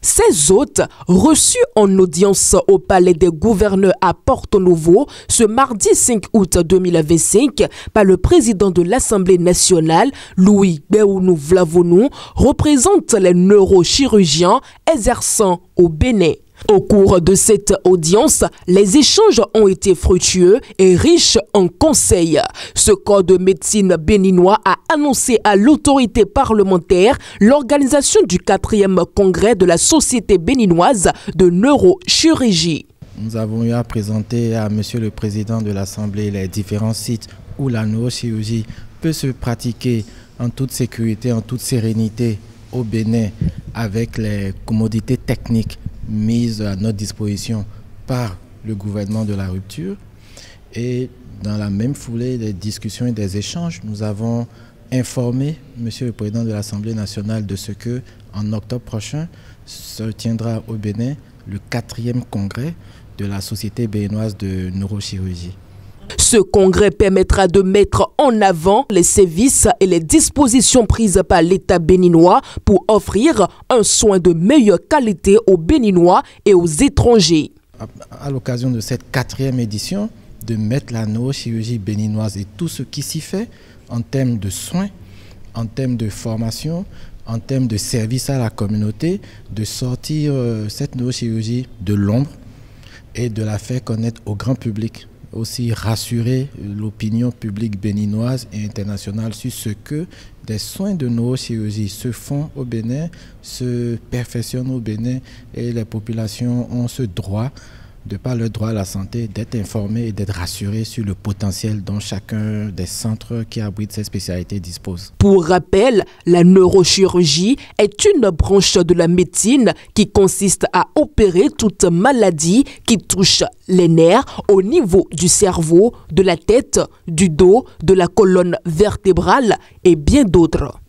Ces hôtes, reçus en audience au Palais des Gouverneurs à Porto Novo ce mardi 5 août 2025 par le président de l'Assemblée nationale, Louis Béounou Vlavonou, représentent les neurochirurgiens exerçant au Bénin. Au cours de cette audience, les échanges ont été fructueux et riches en conseils. Ce corps de médecine béninois a annoncé à l'autorité parlementaire l'organisation du 4e congrès de la Société béninoise de neurochirurgie. Nous avons eu à présenter à Monsieur le Président de l'Assemblée les différents sites où la neurochirurgie peut se pratiquer en toute sécurité, en toute sérénité au Bénin avec les commodités techniques mises à notre disposition par le gouvernement de la rupture. Et dans la même foulée des discussions et des échanges, nous avons informé Monsieur le Président de l'Assemblée nationale de ce que, en octobre prochain, se tiendra au Bénin le 4e congrès de la Société béninoise de neurochirurgie. Ce congrès permettra de mettre en avant les services et les dispositions prises par l'État béninois pour offrir un soin de meilleure qualité aux Béninois et aux étrangers. À l'occasion de cette 4e édition, de mettre la neurochirurgie béninoise et tout ce qui s'y fait en termes de soins, en termes de formation, en termes de service à la communauté, de sortir cette neurochirurgie de l'ombre et de la faire connaître au grand public. Aussi rassurer l'opinion publique béninoise et internationale sur ce que des soins de neurochirurgie se font au Bénin, se perfectionnent au Bénin et les populations ont ce droit, de par leur droit à la santé, d'être informés et d'être rassurés sur le potentiel dont chacun des centres qui abritent ces spécialités dispose. Pour rappel, la neurochirurgie est une branche de la médecine qui consiste à opérer toute maladie qui touche les nerfs au niveau du cerveau, de la tête, du dos, de la colonne vertébrale et bien d'autres.